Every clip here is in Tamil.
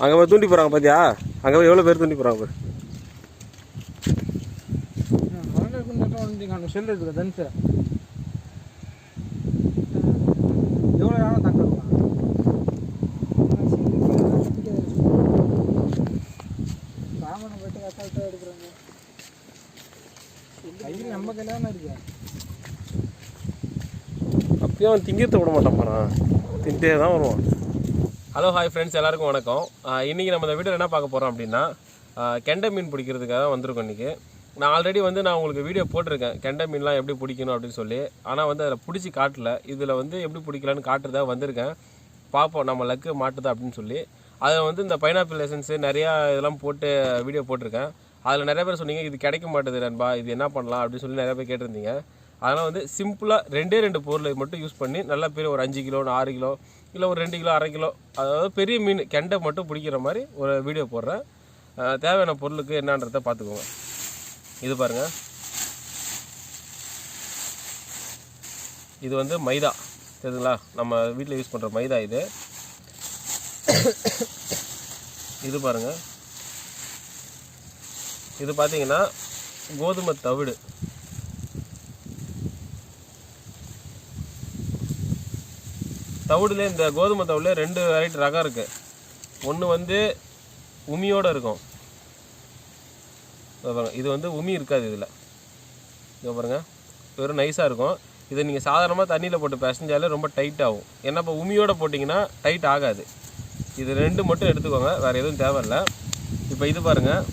அங்கே போய் தூண்டி போகிறாங்க பார்த்தியா? அங்கே போய் எவ்வளோ பேர் தூண்டி போகிறாங்க பாரு. செல் இருக்குது தனுசு எவ்வளோ நேரம் தாக்கலாம் சாமானை போய்ட்டு அசால்ட்டாக எடுக்கிறாங்க. கையில் நம்ம கையில் தானே இருக்கு. அப்பயும் அவன் திங்கிறத விட மாட்டான் பாரு, தின்ட்டே தான் வருவான். ஹலோ ஹாய் ஃப்ரெண்ட்ஸ், எல்லாருக்கும் வணக்கம். இன்றைக்கி நம்ம இந்த வீடியோ என்ன பார்க்க போகிறோம் அப்படின்னா, கெண்டை மீன் பிடிக்கிறதுக்காக தான் வந்திருக்கோம் இன்றைக்கி. நான் ஆல்ரெடி நான் உங்களுக்கு வீடியோ போட்டிருக்கேன் கெண்டை மீன்லாம் எப்படி பிடிக்கணும் அப்படின்னு சொல்லி. ஆனால் அதில் பிடிச்சி காட்டல. இதில் எப்படி பிடிக்கலான்னு காட்டுறதா வந்திருக்கேன். பார்ப்போம் நம்ம லக்கு மாட்டுதா அப்படின்னு சொல்லி. அதில் இந்த பைனாப்பிள் எசன்ஸு நிறையா இதெல்லாம் போட்டு வீடியோ போட்டிருக்கேன். அதில் நிறைய பேர் சொன்னீங்க இது கிடைக்க மாட்டேது நண்பா, இது என்ன பண்ணலாம் அப்படின்னு சொல்லி நிறைய பேர் கேட்டிருந்தீங்க. அதனால் சிம்பிளாக ரெண்டு பொருளை மட்டும் யூஸ் பண்ணி நல்லா பெரிய ஒரு 5 கிலோ 6 கிலோ இல்லை ஒரு 2 கிலோ 1/2 கிலோ, அதாவது பெரிய மீன் கெண்டை மட்டும் பிடிக்கிற மாதிரி ஒரு வீடியோ போடுறேன். தேவையான பொருளுக்கு என்னன்றதை பார்த்துக்கோங்க. இது பாருங்கள், இது மைதா தெரியுதுங்களா, நம்ம வீட்டில் யூஸ் பண்ணுற மைதா. இது பாருங்கள், இது பார்த்தீங்கன்னா கோதுமை தவிடு. தவிடுல இந்த கோதுமை தவிடுல 2 வெரைட்டி ரகம் இருக்குது. ஒன்று உமியோடு இருக்கும். இது உமி இருக்காது இதில். இங்கே பாருங்கள், வெறும் நைஸாக இருக்கும். இதை நீங்கள் சாதாரணமாக தண்ணியில் போட்டு பிசைஞ்சாலே ரொம்ப டைட் ஆகும். ஏன்னா இப்போ உமியோடு போட்டிங்கன்னா டைட் ஆகாது. இது 2 மட்டும் எடுத்துக்கோங்க, வேறு எதுவும் தேவையில்லை. இப்போ இது பாருங்கள்,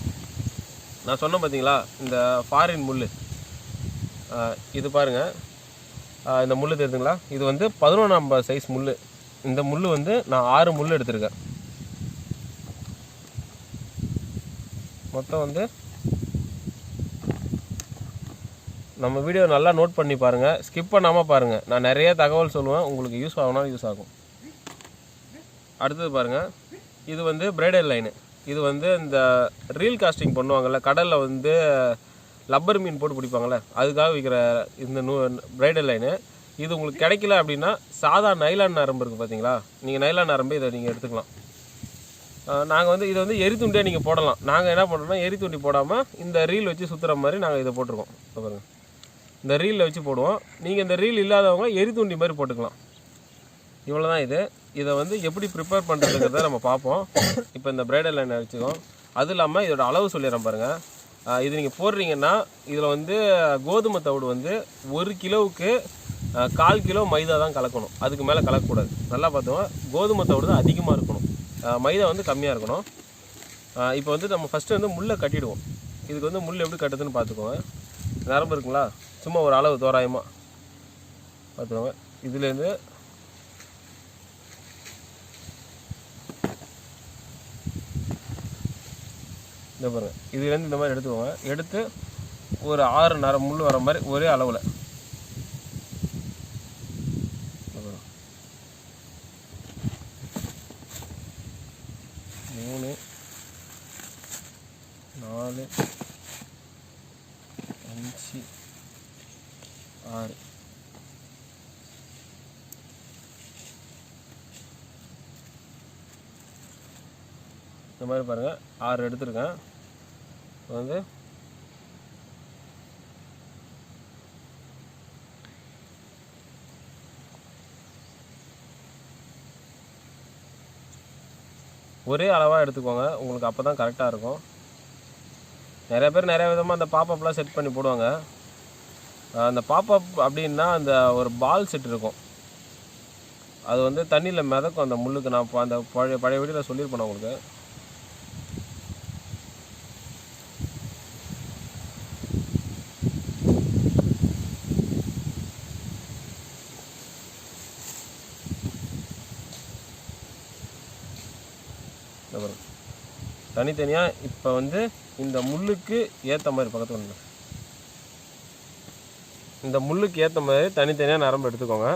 நான் சொன்னேன் பார்த்தீங்களா இந்த ஃபாரின் முள். இது பாருங்கள், இந்த முள் தெரியுதுங்களா, இது 11 சைஸ் முள். இந்த முள் நான் 6 முள் எடுத்திருக்கேன். மொத்தம் நம்ம வீடியோ நல்லா நோட் பண்ணி பாருங்கள், ஸ்கிப் பண்ணாமல் பாருங்கள். நான் நிறைய தகவல் சொல்லுவேன், உங்களுக்கு யூஸ் ஆகுனா யூஸ் ஆகும். அடுத்தது பாருங்கள், இது பிரைடல் லைனு. இது இந்த ரீல் காஸ்டிங் பண்ணுவாங்கள்ல, கடலில் லப்பர் மீன் போட்டு பிடிப்பாங்கள்ல, அதுக்காக விற்கிற இந்த பிரைடல் லைனு. இது உங்களுக்கு கிடைக்கல அப்படின்னா சாதா நைலான் நரம்பு இருக்குது பார்த்தீங்களா, நீங்கள் நைலான் நரம்பு இதை நீங்கள் எடுத்துக்கலாம். நாங்கள் இதை எரித்துண்டியாக நீங்கள் போடலாம். நாங்கள் என்ன பண்ணுறோம்னா எரித்துண்டி போடாமல் இந்த ரீல் வச்சு சுற்றுற மாதிரி நாங்கள் இதை போட்டிருக்கோம். பாருங்கள், இந்த ரீலில் வச்சு போடுவோம். நீங்கள் இந்த ரீல் இல்லாதவங்க எரித்துண்டி மாதிரி போட்டுக்கலாம். இவ்வளோ தான் இது. இதை எப்படி ப்ரிப்பேர் பண்ணுறதுங்கிறத நம்ம பார்ப்போம். இப்போ இந்த பிரைடல் லைனை வச்சுக்கோம். அதுவும் இல்லாமல் இதோட அளவு சொல்லிடுறேன் பாருங்கள். இது நீங்கள் போடுறீங்கன்னா இதில் கோதுமை தவிடு 1 கிலோவுக்கு 1/4 கிலோ மைதா தான் கலக்கணும். அதுக்கு மேலே கலக்கக்கூடாது. நல்லா பார்த்தோம், கோதுமை தவிடு தான் அதிகமாக இருக்கணும், மைதா கம்மியாக இருக்கணும். இப்போ நம்ம ஃபஸ்ட்டு முள்ளை கட்டிடுவோம். இதுக்கு முள் எப்படி கட்டுதுன்னு பார்த்துக்கோங்க. நரம்பு இருக்குங்களா, சும்மா ஒரு அளவு தோராயமாக பார்த்துக்கோங்க. இதுலேருந்து இந்த பாருங்கள், இதுலேருந்து இந்த மாதிரி எடுத்துக்கோங்க. எடுத்து ஒரு 6 முள் வர மாதிரி ஒரே அளவில் 3 4 5 6 இந்த மாதிரி பாருங்கள், 6 எடுத்துருக்கேன். ஒரே அளவாக எடுத்துக்கோங்க, உங்களுக்கு அப்போ தான் கரெக்டாக இருக்கும். நிறைய பேர் நிறைய விதமாக அந்த பாப்பப்லாம் செட் பண்ணி போடுவாங்க. அந்த பாப்பப் அப்படின்னா அந்த ஒரு பால் செட் இருக்கும், அது தண்ணியில் மிதக்கும் அந்த முள்ளுக்கு. நான் அந்த பழைய வீடியோவில் சொல்லியிருப்பேன் உங்களுக்கு. தனித்தனியாக இப்போ இந்த முள்ளுக்கு ஏற்ற மாதிரி பக்கத்தில் இந்த முள்ளுக்கு ஏற்ற மாதிரி தனித்தனியாக நரம்பு எடுத்துக்கோங்க.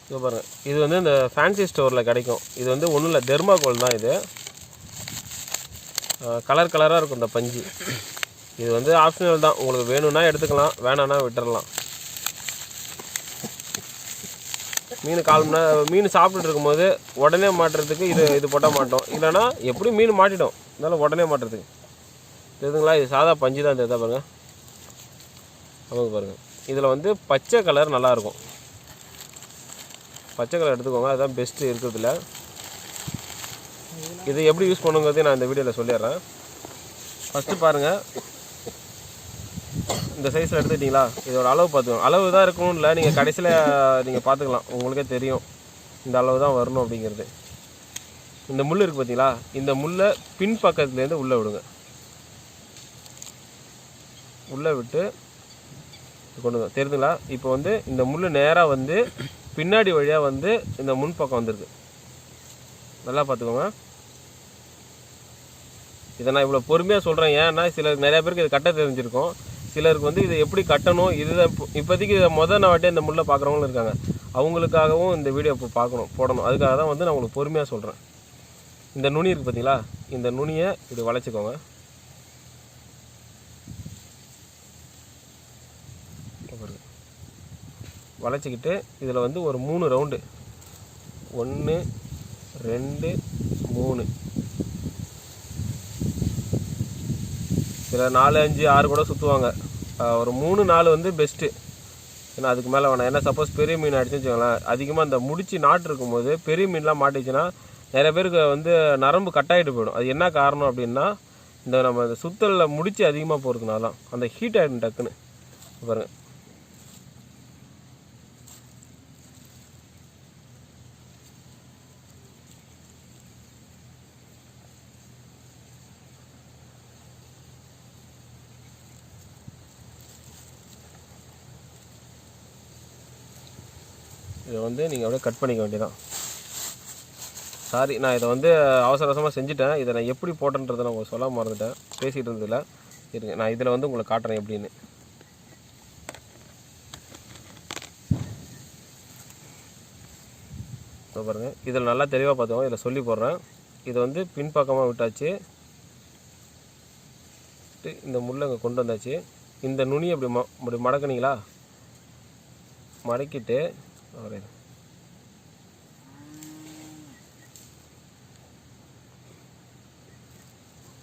இது பாருங்கள், இது இந்த ஃபேன்சி ஸ்டோரில் கிடைக்கும். இது ஒன்றும் இல்லை, தெர்மாகோல் தான் இது. கலர் கலராக இருக்கும் இந்த பஞ்சு. இது வந்து ஆப்ஷனல் தான், உங்களுக்கு வேணும்னா எடுத்துக்கலாம், வேணான்னா விட்டுறலாம். மீன் சாப்பிட்டுட்டு இருக்கும்போது உடனே மாட்டுறதுக்கு இது போட்டால் மாட்டோம், இல்லைனா எப்படியும் மீன் மாட்டிடும், இருந்தாலும் உடனே மாட்டுறதுக்கு தெரியுதுங்களா. இது சாதா பஞ்சு தான் தெரியுதா பாருங்கள், நமக்கு பாருங்கள். இதில் வந்து பச்சை கலர் நல்லாயிருக்கும், பச்சை கலர் எடுத்துக்கோங்க, அதுதான் பெஸ்ட்டு இருக்கிறதுல. இது எப்படி யூஸ் பண்ணுங்கிறதையும் நான் இந்த வீடியோவில் சொல்லிடுறேன். ஃபஸ்ட்டு பாருங்கள், இந்த சைஸில் எடுத்துக்கிட்டிங்களா, இதோட அளவு பார்த்துக்கோங்க. அளவு தான் இருக்கணும் இல்லை, நீங்கள் கடைசியில் நீங்கள் பார்த்துக்கலாம், உங்களுக்கே தெரியும் இந்த அளவு தான் வரணும் அப்படிங்கிறது. இந்த முள் இருக்குது பார்த்தீங்களா, இந்த முள்ளை பின் பக்கத்துலேருந்து உள்ளே விடுங்க, உள்ளே விட்டு கொண்டு தெரியுதுங்களா. இப்போ வந்து இந்த முள் நேராக வந்து பின்னாடி வழியாக வந்து இந்த முன் பக்கம் வந்துருக்கு, நல்லா பார்த்துக்கோங்க. இதை நான் இவ்வளோ பொறுமையாக சொல்கிறேன், ஏன்னா சிலருக்கு நிறையா பேருக்கு இது கட்ட தெரிஞ்சிருக்கும், சிலருக்கு வந்து இதை எப்படி கட்டணும், இதுதான் இப்போதைக்கு இதை நான் வாட்டி இந்த முள்ளை பார்க்குறவங்களும் இருக்காங்க, அவங்களுக்காகவும் இந்த வீடியோ இப்போ போடணும், அதுக்காக தான் வந்து நான் உங்களுக்கு பொறுமையாக சொல்கிறேன். இந்த நுனி இருக்குது பார்த்தீங்களா, இந்த நுனியை இப்படி வளைச்சிக்கோங்க, வளைச்சிக்கிட்டு இதில் வந்து ஒரு 3 ரவுண்டு, 1 2 3, சில 4 5 6 கூட சுற்றுவாங்க, ஒரு 3 4 வந்து பெஸ்ட்டு, ஏன்னா அதுக்கு மேலே வேணாம். ஏன்னா சப்போஸ் பெரிய மீன் அடிச்சுன்னு வச்சுக்கோங்களேன், அதிகமாக அந்த முடிச்சு நாட்டு இருக்கும்போது பெரிய மீன்லாம் மாட்டிச்சுன்னா நிறைய பேருக்கு வந்து நரம்பு கட்டாயிட்டு போயிடும். அது என்ன காரணம் அப்படின்னா, இந்த நம்ம இந்த சுத்தலில் முடிச்சு அதிகமாக போகிறதுனால தான், அந்த ஹீட் ஆகிடும் டக்குன்னு. பாருங்கள், இதை வந்து நீங்கள் அப்படியே கட் பண்ணிக்க வேண்டியதான். சாரி, நான் இதை வந்து அவசர அவசரமாக செஞ்சுட்டேன், இதை நான் எப்படி போட்டேன்றதை நான் உங்களுக்கு சொல்ல மறந்துட்டேன் பேசிகிட்டு இருந்ததில்ல. இருங்க, நான் இதில் வந்து உங்களுக்கு காட்டுறேன் எப்படின்னு. இப்போ பாருங்கள், இதில் நல்லா தெளிவாக பார்த்துக்கோங்க, இதில் சொல்லி போடுறேன். இதை வந்து பின்பக்கமாக விட்டாச்சு, இந்த முள்ளை இங்கே கொண்டு வந்தாச்சு. இந்த நுனியை அப்படி மடக்குனீங்களா, மடக்கிட்டு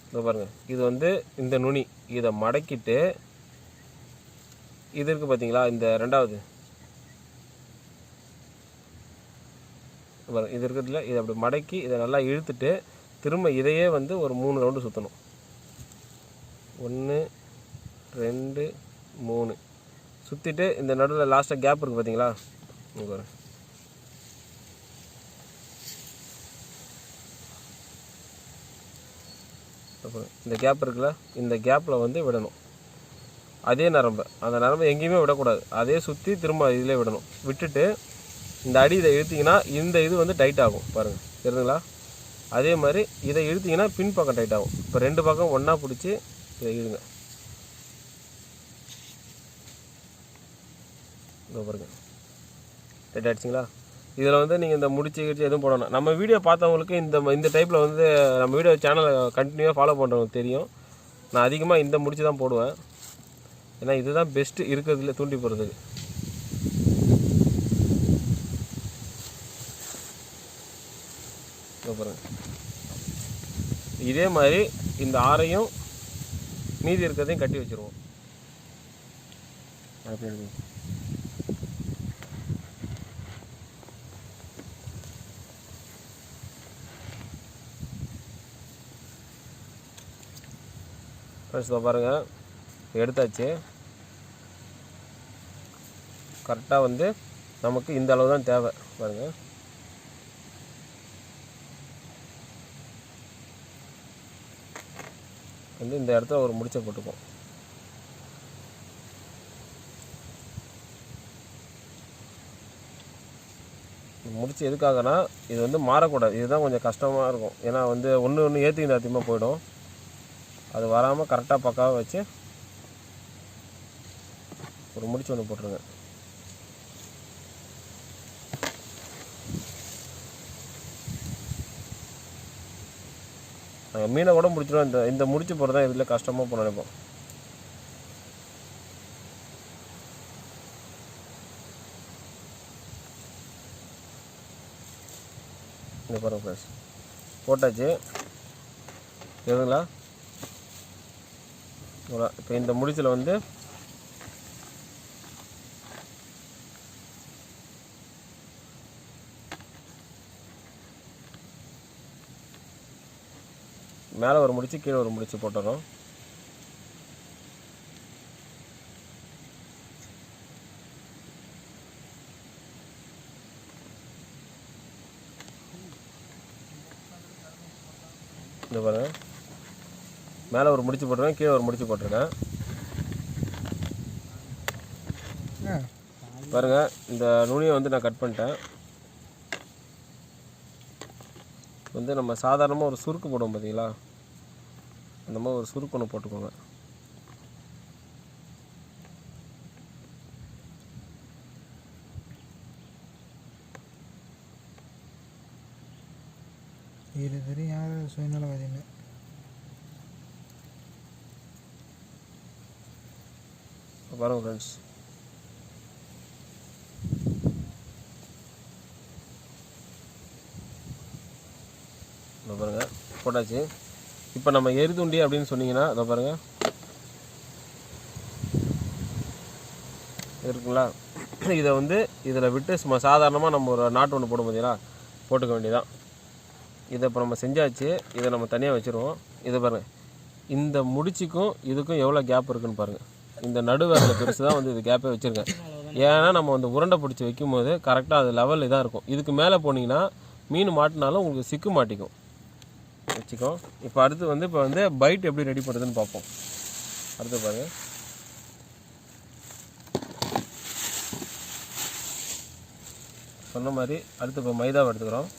இதோ பாருங்கள், இது வந்து இந்த நுனி, இதை மடக்கிட்டு இது இருக்குது பார்த்தீங்களா, இந்த ரெண்டாவது இது இருக்கிறதுல இதை அப்படி மடக்கி இதை நல்லா இழுத்துட்டு திரும்ப இதையே வந்து ஒரு 3 ரவுண்டு சுற்றணும். 1 2 3 சுற்றிட்டு இந்த நடுவில் லாஸ்ட்டாக கேப் இருக்குது பார்த்தீங்களா, இந்த கேப் இருக்குல்ல, இந்த கேப்பில் வந்து விடணும். அதே நரம்பு, அந்த நரம்பு எங்கேயுமே விடக்கூடாது, அதே சுற்றி திரும்ப இதிலே விடணும். விட்டுட்டு இந்த அடி இதை இழுத்திங்கன்னா இந்த இது வந்து டைட் ஆகும், பாருங்கள் தெரியுதுங்களா. அதே மாதிரி இதை இழுத்திங்கன்னா பின் பக்கம் டைட் ஆகும். இப்போ 2 பக்கம் ஒன்றா பிடிச்சி இதை இழுங்க, இதோ பாருங்கள் டைட் ஆகிடுச்சிங்களா. இதில் வந்து நீங்கள் இந்த முடிச்சு எதுவும் போடணும். நம்ம வீடியோ பார்த்தவங்களுக்கு இந்த டைப்பில் வந்து நம்ம வீடியோ சேனலை கண்டினியூவாக ஃபாலோ பண்ணுறவங்களுக்கு தெரியும், நான் அதிகமாக இந்த முடிச்சு தான் போடுவேன், ஏன்னா இதுதான் பெஸ்ட்டு இருக்கிறதுல தூண்டி போடுறதுக்கு. பாருங்க, இதே மாதிரி இந்த 6ஐயும் மீதி இருக்கிறதையும் கட்டி வச்சுருவோம். ஃப்ரெண்ட்ஸ் இதை பாருங்கள், எடுத்தாச்சு. கரெக்டாக வந்து நமக்கு இந்த அளவு தான் தேவை பாருங்கள். வந்து இந்த இடத்துல ஒரு முடிச்சை போட்டுப்போம். முடிச்சு எதுக்காகனா, இது வந்து மாறக்கூடாது, இதுதான் கொஞ்சம் கஷ்டமாக இருக்கும். ஏன்னா வந்து ஒன்று ஏற்றி அதிகமாக போயிடும், அது வராமல் கரெக்டாக பக்காவாக வச்சு ஒரு முடிச்சு ஒன்று போட்டுருங்க. நாங்கள் மீனை கூட முடிச்சிடுவோம். இந்த முடிச்சு போகிறது தான் இதில் கஷ்டமாக போக நினைப்போம். இங்கே பாருங்கள் ஃப்ரெண்ட்ஸ், போட்டாச்சு எதுங்களா. இப்போ இந்த முடிச்சில் வந்து மேலே ஒரு முடிச்சு கீழே ஒரு முடிச்சு போட்டுறோம். இந்த பாருங்க, மேலே ஒரு முடிச்சு போட்டுருக்கேன், கீழே ஒரு முடிச்சு போட்டிருக்கேன். பாருங்கள், இந்த நுனியை வந்து நான் கட் பண்ணிட்டேன். வந்து நம்ம சாதாரணமாக ஒரு சுருக்கு போடுவோம் பார்த்தீங்களா, அந்த மாதிரி ஒரு சுருக்கு ஒன்று போட்டுக்கோங்க. இது தெரியும் யார் சுயநலவாதின்னு. பாருங்கள் ஃப்ரெண்ட்ஸ், பாருங்கள் போட்டாச்சு. இப்போ நம்ம எரிதுண்டி அப்படின்னு சொன்னீங்கன்னா அதை பாருங்கள் இருக்குங்களா. இதை வந்து இதில் விட்டு சும்மா சாதாரணமாக நம்ம ஒரு நாட்டு ஒன்று போடும் பார்த்தீங்களா, போட்டுக்க வேண்டியதான். இதை இப்போ நம்ம செஞ்சாச்சு. இதை நம்ம தனியாக வச்சுருவோம். இதை பாருங்கள், இந்த முடிச்சுக்கும் இதுக்கும் எவ்வளோ கேப் இருக்குதுன்னு பாருங்கள். இந்த நடுவேரில் பெருசு தான் வந்து இது கேப்பே வச்சுருக்கேன். ஏன்னா நம்ம வந்து உருண்டை பிடிச்சி வைக்கும் போது கரெக்டாக அது லெவல் இதாக இருக்கும். இதுக்கு மேலே போனீங்கன்னா மீன் மாட்டினாலும் உங்களுக்கு சிக்கு மாட்டிக்கும். வச்சுக்கோ. இப்போ அடுத்து வந்து பைட் எப்படி ரெடி பண்ணுறதுன்னு பார்ப்போம். அடுத்து பாருங்கள், சொன்ன மாதிரி அடுத்து இப்போ மைதாவை எடுத்துக்கிறோம்.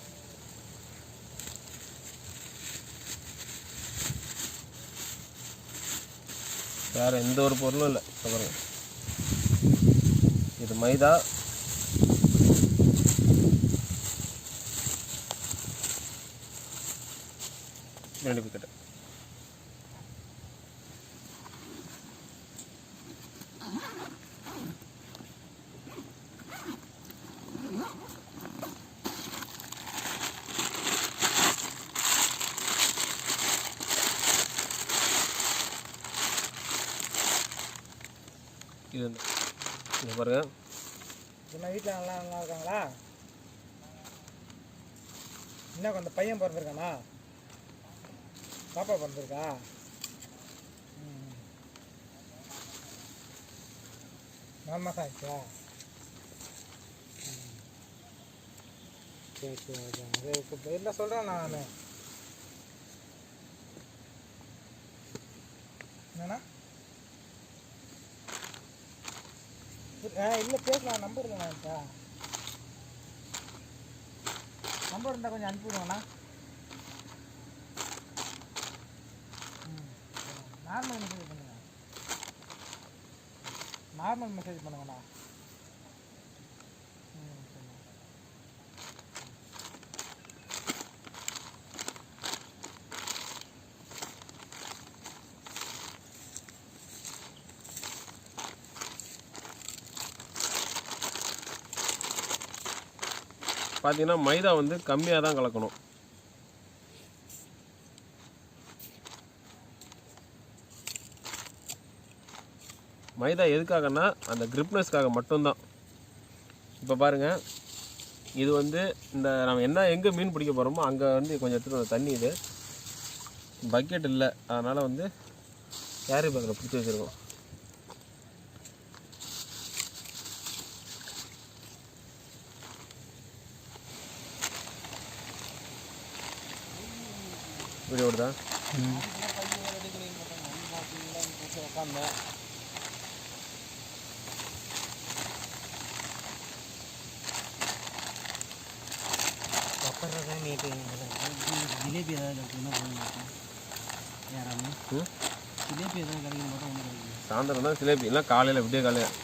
வேறு எந்த ஒரு பொருளும் இல்லை. பாருங்கள், இது மைதா, ரெண்டு பிக்கெட்டு. இது இங்கே பாருங்கள், என்ன வீட்டில் நல்லா இருக்காங்களா? என்ன அந்த பையன் பிறந்திருக்கானா? பாப்பா பிறந்திருக்கா? 4 மாதம் ஆயிடுச்சா? சரி சரி ஓகே. இப்போ என்ன சொல்கிறேன் நான் என்னண்ணா? இல்லை பேசலாம். நம்பர் இல்லைண்ணா, நம்பர் இருந்தால் கொஞ்சம் அனுப்பிவிடுங்கண்ணா. நார்மல் மெசேஜ் பண்ணுங்க, நார்மல் மெசேஜ் பண்ணுங்கண்ணா. பார்த்தீங்கன்னா மைதா வந்து கம்மியாக தான் கலக்கணும். மைதா எதுக்காகன்னா அந்த கிரிப்னஸ்க்காக மட்டும்தான். இப்போ பாருங்கள், இது வந்து இந்த நம்ம எங்கே மீன் பிடிக்க போகிறோமோ அங்கே வந்து கொஞ்சம் எடுத்துகிட்டு தண்ணி, இது பக்கெட் இல்லை, அதனால் வந்து கேரி பேக்கில் பிடிச்சி வச்சுருக்கோம். வீடியோ ஓடுதா? ஜிலேபி ஏதாவது கிடைக்குன்னா யாராமே ஜிலேபி ஏதாவது கிடைக்கும் போது ஒன்றும் கிடைக்கும். சாயந்தரம் தான் ஜிலேபி, இல்லை காலையில் விடிய காலையில்.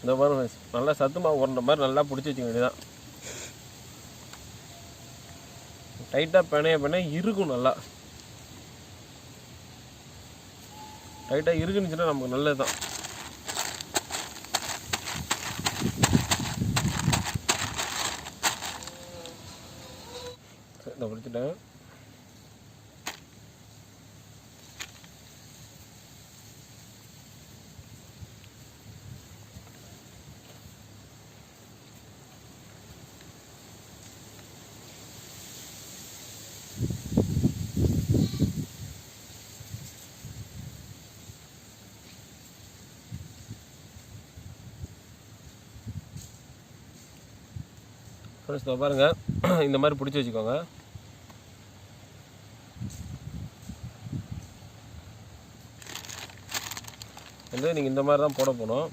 இந்த மாதிரி நல்லா சத்து மாவு உருண்ட மாதிரி நல்லா பிடிச்சி வச்சுக்க வேண்டியதான். டைட்டாக பிணைய இருக்கும். நல்லா டைட்டாக இருக்குன்னுச்சுன்னா நமக்கு நல்லது தான். இதை பிடிச்சிட்டேன். ஃப்ரெண்ட்ஸ் பாருங்கள், இந்த மாதிரி பிடிச்சி வச்சுக்கோங்க. வந்து நீங்கள் இந்த மாதிரி தான் போட போகணும்.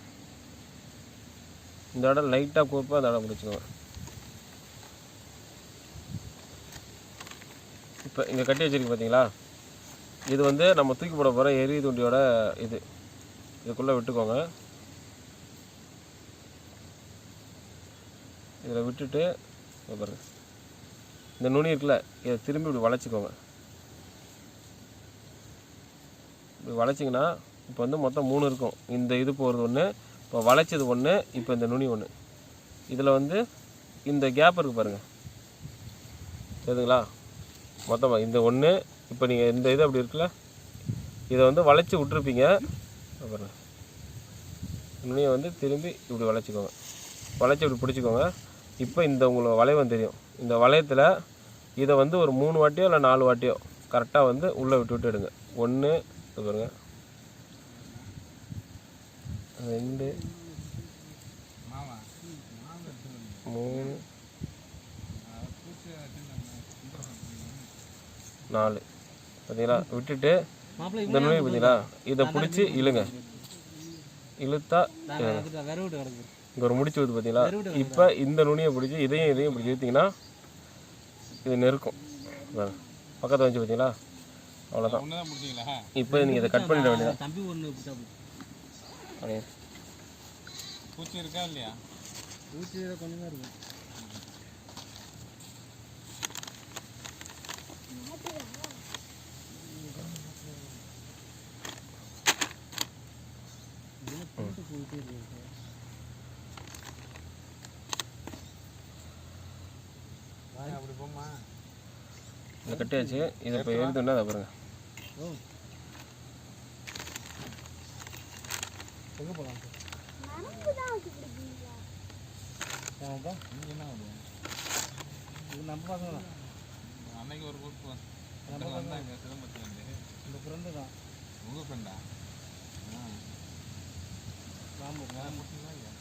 இந்த இடம் லைட்டாக கூப்பாக அந்த இடம் பிடிச்சிக்கோங்க. இப்போ இங்கே கட்டி வச்சிருக்கு பார்த்தீங்களா, இது வந்து நம்ம தூக்கி போட போகிற எரி துண்டியோட இதுக்குள்ளே விட்டுக்கோங்க. இதில் விட்டுட்டு பாருங்க, இந்த நுனி இருக்குல்ல, இதை திரும்பி இப்படி வளைச்சிக்கோங்க. இப்படி வளைச்சிங்கன்னா இப்போ வந்து மொத்தம் 3 இருக்கும். இந்த இது போகிறது ஒன்று, இப்போ வளைச்சது ஒன்று, இப்போ இந்த நுனி ஒன்று. இதில் வந்து இந்த கேப் இருக்குது பாருங்கள், சரிங்களா? மொத்தமாக இந்த ஒன்று. இப்போ நீங்கள் இந்த இது அப்படி இருக்குல்ல, இதை வந்து வளைச்சி விட்ருப்பீங்க. பாருங்கள், நுனியை வந்து திரும்பி இப்படி வளைச்சிக்கோங்க. வளைச்சி இப்படி பிடிச்சிக்கோங்க. இப்போ இந்த உங்களுக்கு வளையம் தெரியும். இந்த வளையத்தில் இதை வந்து ஒரு 3 வாட்டியோ இல்லை 4 வாட்டியோ கரெக்டாக வந்து உள்ளே விட்டு எடுங்க. 1 பாருங்க, 2 3 4 பார்த்தீங்களா? விட்டுட்டு இந்த நுனி பார்த்தீங்களா, இதை பிடிச்சி இழுங்க. இழுத்தா இங்கே ஒரு முடிச்சு வருது பார்த்தீங்களா? இப்போ இந்த நுனியை பிடிச்சி இதையும் பிடிச்சி இழுத்திங்கன்னா இது நெருக்கும். பக்கத்தில் வந்துச்சு பார்த்தீங்களா? அவ்வளோதான். இப்போ நீங்கள் இதை கட் பண்ணிட வேண்டியதான். பூச்சி இருக்கா இல்லையா? பூச்சி கொஞ்சம் தான் இருக்கும். அப்படி போமா, இதை கட்டியாச்சு. இதை இப்போ எழுதுன்னா அதை பாருங்க. எங்கே போகலாம்? நீங்க என்ன ஆகுது? இது நம்ம பசங்க தான். அன்னைக்கு ஒரு கூட்டு வந்தாங்க சிதம்பரத்துலேருந்து. இந்த ஃப்ரெண்டு தான். உங்கள் ஃப்ரெண்டா? ராமு முடிச்சுங்களா இல்லையா?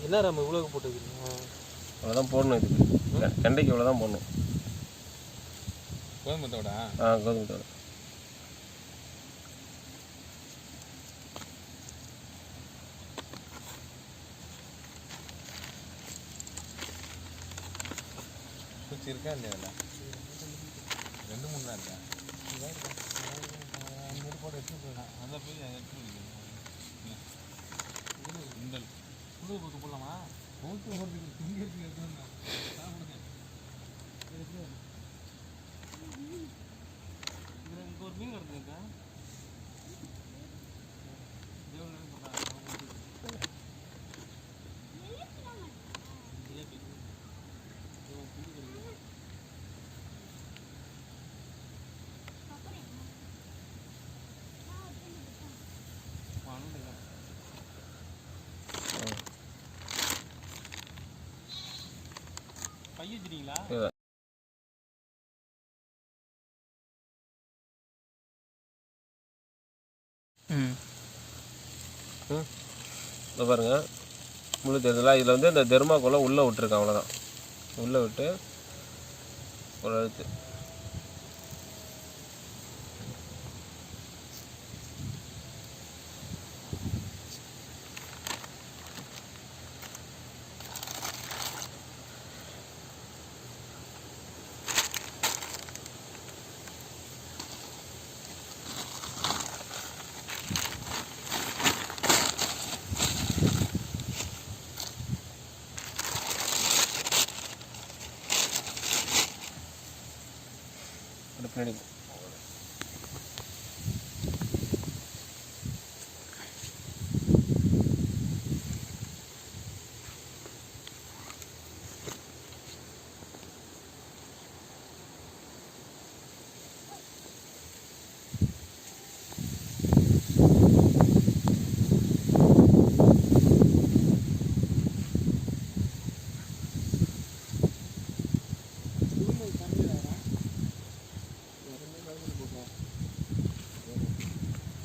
என்ன ராமு இவ்வளோ போட்டுக்கிறீங்க? அவ்வளோதான் போடணும். இதுக்கு கண்டைக்கு இவ்வளோ தான் போடணும். கோதுமத்தோட? கோதுமத்தோட. பூச்சி இருக்கா இல்லையா? அதில் 2-3 தான் இருக்கா? போட்டு எடுத்து போயிடலாம். அந்த போய் அதை எடுத்து இந்த புழு போட்டு போடலாமா? போட்டு போகிறதுக்கு திங்கிறதுக்கு எடுத்து சாப்பிடுங்க. இங்கே ஒரு மீன் கிடக்குங்க. பைய வச்சுட்டீங்களா? இதை பாருங்க, முழு தெரியுதுல. இதில் வந்து இந்த தெர்மாக்கோலை உள்ளே விட்டுருக்கேன். அவ்வளோதான். உள்ளே விட்டு ஒரு அழுத்து. பின்னாடி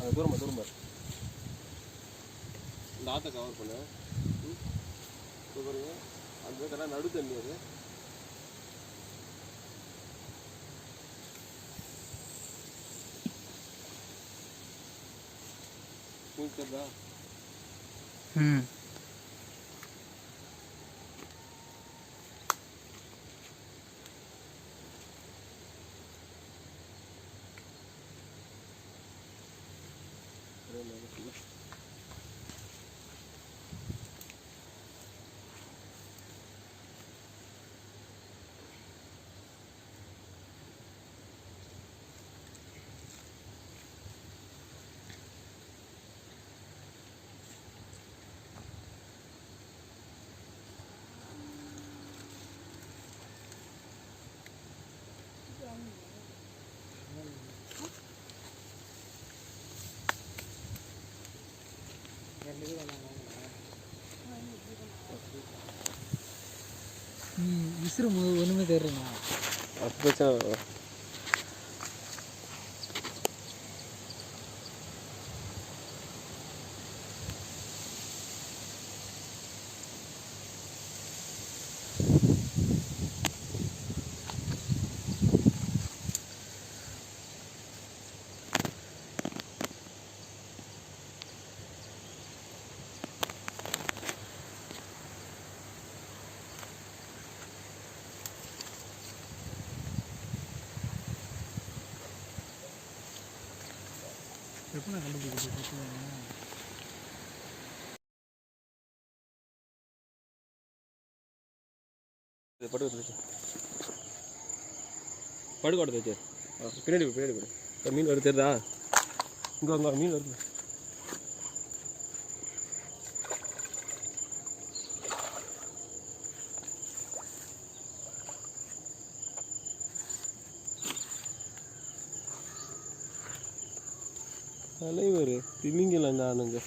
அது தூரம் பாரு. இந்த ஆற்றை கவர் பண்ணு. பாருங்க அந்த கடை நடு தண்ணி அது. முடிச்சதா? விசிறு ஒன்றுமே தெரியுமா? அப்போ எப்போ நான் கண்டுபிடிக்கிறேன்? படுக்க வச்சு படுக்க வச்சு பின்னாடி போடு. மீன் வருது தெரியுதா? இங்கே மீன் வருது. தலைவர் திமிங்கலம் தானுங்க.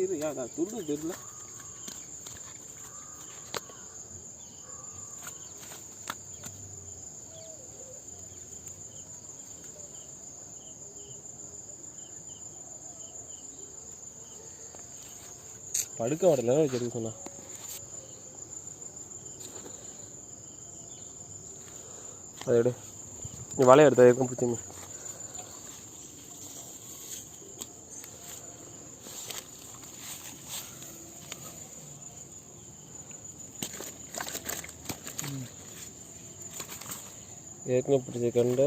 இரு யாரா துண்டு தெரியல. படுக்க வரல வச்சிருக்க சொன்னா. அதை எடு. நீ வலையை எடுத்த இருக்கும் பிடிச்சிங்க. ஏற்கனவே பிடிச்ச கண்ட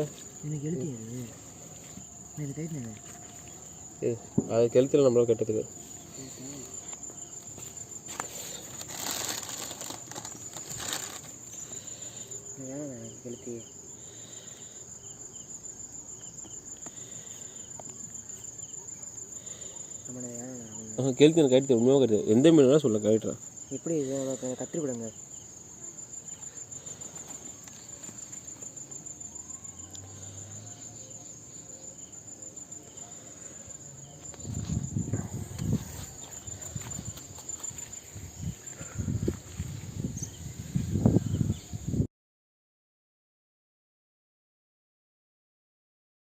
அது கெளுத்துல நம்மளால கட்டுறதுக்கு. கெளுத்து எனக்கு கட்டு உண்மையாக கட்டு. எந்த மீன் சொல்ல கட்டுறேன். எப்படி கத்திரி விடுங்க.